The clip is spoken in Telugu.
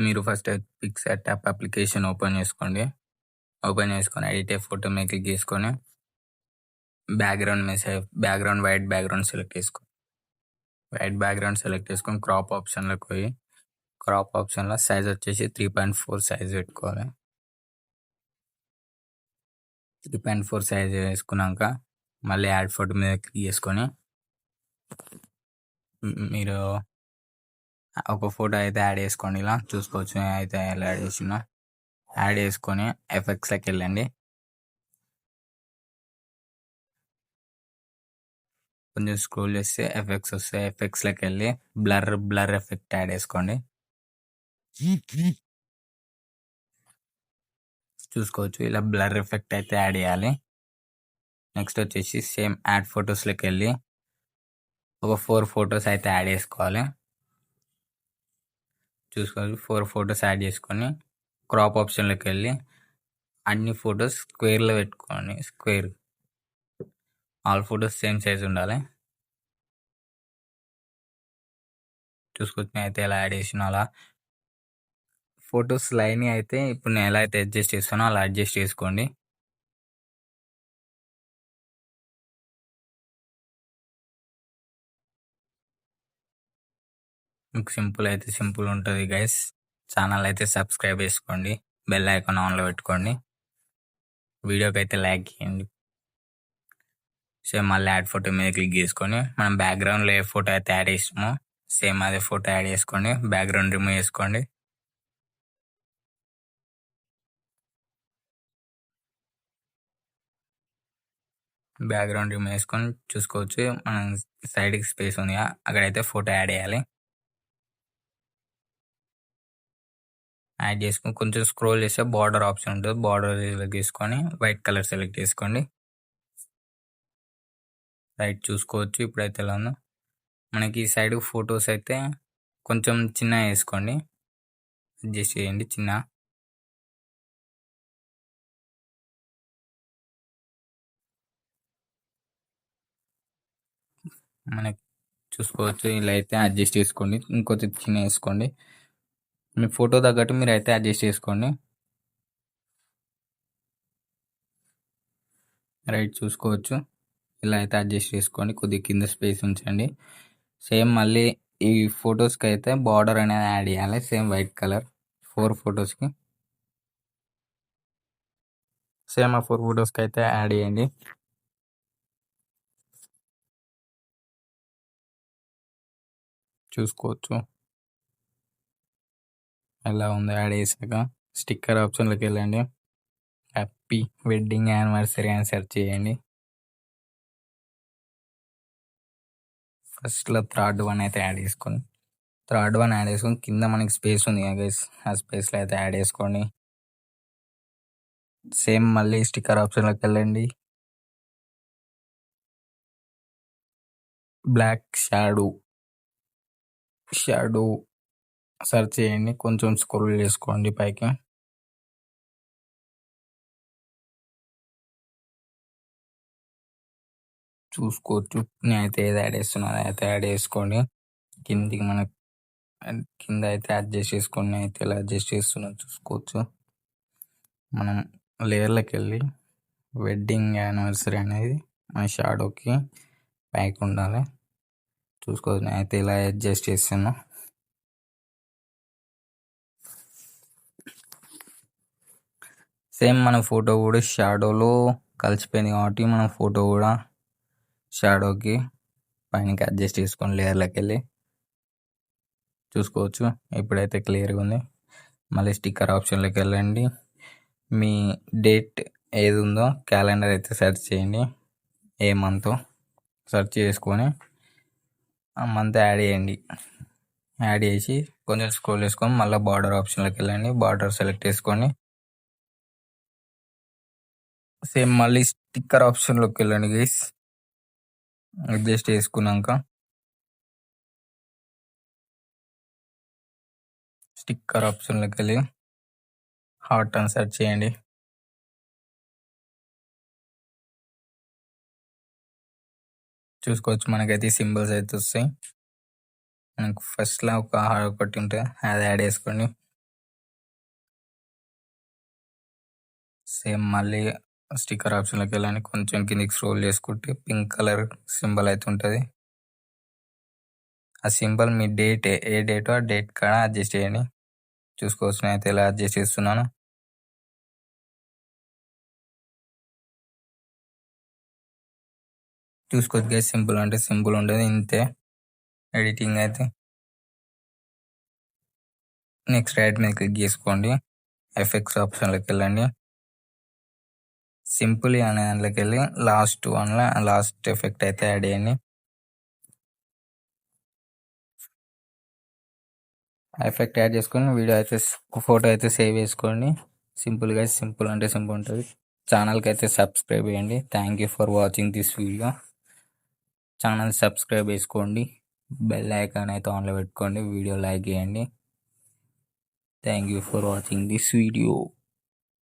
మీరు first Picsart app application open చేసుకోండి. ఓపెన్ చేసుకొని ఎడిట్ ఏ ఫోటో మీద క్లిక్ చేసుకొని బ్యాక్గ్రౌండ్ వైట్ బ్యాక్గ్రౌండ్ సెలెక్ట్ చేసుకో. వైట్ బ్యాక్గ్రౌండ్ సెలెక్ట్ చేసుకొని క్రాప్ ఆప్షన్లోకి పోయి క్రాప్ ఆప్షన్లో సైజ్ వచ్చేసి 3.4 సైజ్ పెట్టుకోవాలి. 3.4 సైజ్ వేసుకున్నాక మళ్ళీ యాడ్ ఫోటో మీద క్లిక్ చేసుకొని మీరు ఒక ఫోటో అయితే యాడ్ చేసుకోండి. ఇలా చూసుకోవచ్చు అయితే ఎలా యాడ్ చేసినా. యాడ్ చేసుకొని ఎఫెక్ట్స్లోకి వెళ్ళండి. కొంచెం స్క్రోల్ చేస్తే ఎఫెక్ట్స్ వస్తాయి. ఎఫెక్ట్స్లోకి వెళ్ళి బ్లర్ ఎఫెక్ట్ యాడ్ చేసుకోండి. చూసుకోవచ్చు ఇలా బ్లర్ ఎఫెక్ట్ అయితే యాడ్ చేయాలి. నెక్స్ట్ వచ్చేసి సేమ్ యాడ్ ఫొటోస్లోకి వెళ్ళి ఒక 4 ఫొటోస్ అయితే యాడ్ చేసుకోవాలి. చూసుకోవాలి 4 ఫొటోస్ యాడ్ చేసుకొని క్రాప్ ఆప్షన్లోకి వెళ్ళి అన్ని ఫొటోస్ స్క్వేర్లో పెట్టుకోండి. Square all photos same size ఉండాలి. చూసుకోవచ్చు అయితే ఎలా యాడ్ చేసినా అలా ఫొటోస్ లైన్ అయితే ఇప్పుడు నేను ఎలా అయితే అడ్జస్ట్ చేస్తానో అలా అడ్జస్ట్ చేసుకోండి. మీకు సింపుల్ ఉంటుంది గైస్. ఛానల్ అయితే సబ్స్క్రైబ్ చేసుకోండి. బెల్ ఐకాన్ ఆన్లో పెట్టుకోండి. వీడియోకి అయితే లైక్ చేయండి. సేమ్ మళ్ళీ యాడ్ ఫోటో మీద క్లిక్ చేసుకొని మనం బ్యాక్గ్రౌండ్లో ఏ ఫోటో అయితే యాడ్ చేసామో సేమ్ అదే ఫోటో యాడ్ చేసుకోండి. బ్యాక్గ్రౌండ్ రిమూవ్ చేసుకోండి. బ్యాక్గ్రౌండ్ రిమూవ్ చేసుకొని చూసుకోవచ్చు మనం సైడ్కి స్పేస్ ఉంది అక్కడైతే ఫోటో యాడ్ చేయాలి. యాడ్ చేసుకొని కొంచెం స్క్రోల్ చేస్తే బార్డర్ ఆప్షన్ ఉంటుంది. బార్డర్ సెలెక్ట్ చేసుకొని వైట్ కలర్ సెలెక్ట్ చేసుకోండి. రైట్ చూసుకోవచ్చు ఇప్పుడైతే ఎలా ఉందో. మనకి సైడ్ ఫొటోస్ అయితే కొంచెం చిన్న వేసుకోండి. అడ్జస్ట్ చేయండి చిన్న. మనకి చూసుకోవచ్చు ఇలా అయితే అడ్జస్ట్ చేసుకోండి. ఇంకొంచెం చిన్న వేసుకోండి. మీ ఫోటో తగ్గట్టు మీరు అయితే అడ్జస్ట్ చేసుకోండి. రైట్ చూసుకోవచ్చు ఇలా అయితే అడ్జస్ట్ చేసుకోండి. కొద్దిగా కింద స్పేస్ ఉంచండి. సేమ్ మళ్ళీ ఈ ఫొటోస్కి అయితే బార్డర్ అనేది యాడ్ చేయాలి. సేమ్ వైట్ కలర్ 4 ఫొటోస్కి సేమ్ ఆ 4 ఫొటోస్కి అయితే యాడ్ చేయండి. చూసుకోవచ్చు ఎలా ఉందో. యాడ్ చేశాక స్టిక్కర్ ఆప్షన్లోకి వెళ్ళండి. హ్యాపీ వెడ్డింగ్ యానివర్సరీ అని సెర్చ్ చేయండి. ఫస్ట్లో థర్డ్ వన్ అయితే యాడ్ చేసుకొని కింద మనకి స్పేస్ ఉంది కదా గైస్, ఆ స్పేస్లో అయితే యాడ్ చేసుకోండి. సేమ్ మళ్ళీ స్టిక్కర్ ఆప్షన్లోకి వెళ్ళండి. బ్లాక్ షాడో సెర్చ్ చేయండి. కొంచెం స్క్రోల్ చేసుకోండి పైకి. చూసుకోవచ్చు నేనైతే ఏది యాడ్ చేస్తున్నా అయితే యాడ్ చేసుకోండి. కిందికి మనకి కింద అయితే అడ్జస్ట్ చేసుకోండి. అయితే ఇలా అడ్జస్ట్ చేస్తున్నా చూసుకోవచ్చు. మనం లేయర్లోకి వెళ్ళి వెడ్డింగ్ యానివర్సరీ అనేది మన షాడోకి పైకి ఉండాలి. చూసుకోవచ్చు నేనైతే ఇలా అడ్జస్ట్ చేస్తున్నా. సేమ్ మన ఫోటో కూడా షాడోలో కలిసిపోయింది కాబట్టి మన ఫోటో కూడా షాడోకి పైనకి అడ్జస్ట్ చేసుకొని లేయర్లోకి వెళ్ళి చూసుకోవచ్చు. ఇప్పుడైతే క్లియర్గా ఉంది. మళ్ళీ స్టిక్కర్ ఆప్షన్లోకి వెళ్ళండి. మీ డేట్ ఏది ఉందో క్యాలెండర్ అయితే సెర్చ్ చేయండి. ఏ మంత్ సెర్చ్ చేసుకొని ఆ మంత్ యాడ్ చేయండి. యాడ్ చేసి కొంచెం స్క్రోల్ చేసుకొని మళ్ళీ బార్డర్ ఆప్షన్లోకి వెళ్ళండి. బార్డర్ సెలెక్ట్ చేసుకొని సేమ్ మళ్ళీ స్టిక్కర్ ఆప్షన్లోకి వెళ్ళండి గైస్. అడ్జస్ట్ చేసుకున్నాక స్టిక్కర్ ఆప్షన్లోకి వెళ్ళి హార్ట్ అని సెర్చ్ చేయండి. చూసుకోవచ్చు మనకైతే సింబల్స్ అయితే వస్తాయి. మనకు ఫస్ట్లో ఒక హార్ట్ ఒకటి ఉంటుంది అది యాడ్ చేసుకోండి. సేమ్ మళ్ళీ స్టిక్కర్ ఆప్షన్లోకి వెళ్ళండి, కొంచెం కిందికి స్క్రోల్ చేసుకుంటే పింక్ కలర్ సింబల్ అయితే ఉంటుంది. ఆ సింబల్ మీ డేట్ ఏ డేటో ఆ డేట్ కాడ అడ్జస్ట్ చేయండి. చూసుకోవచ్చు నేను అయితే ఇలా అడ్జస్ట్ చేస్తున్నాను. చూసుకోవచ్చు గైస్, సింపుల్ అంటే సింపుల్ ఉండేది ఇంతే ఎడిటింగ్ అయితే. నెక్స్ట్ రైట్ మీద క్లిక్ చేసుకోండి, ఎఫెక్ట్స్ ఆప్షన్లోకి వెళ్ళండి. సింపుల్ అనే దాంట్లోకి వెళ్ళి లాస్ట్ ఎఫెక్ట్ అయితే యాడ్ చేయండి. ఎఫెక్ట్ యాడ్ చేసుకొని వీడియో అయితే ఫోటో అయితే సేవ్ చేసుకోండి. సింపుల్గా సింపుల్ అంటే సింపుల్ ఉంటుంది. ఛానల్కి అయితే సబ్స్క్రైబ్ చేయండి. Thank you for watching this video. Channel subscribe చేసుకోండి, బెల్ ఐకాన్ అయితే ఆన్లో పెట్టుకోండి, వీడియో లైక్ చేయండి. Thank you for watching this video.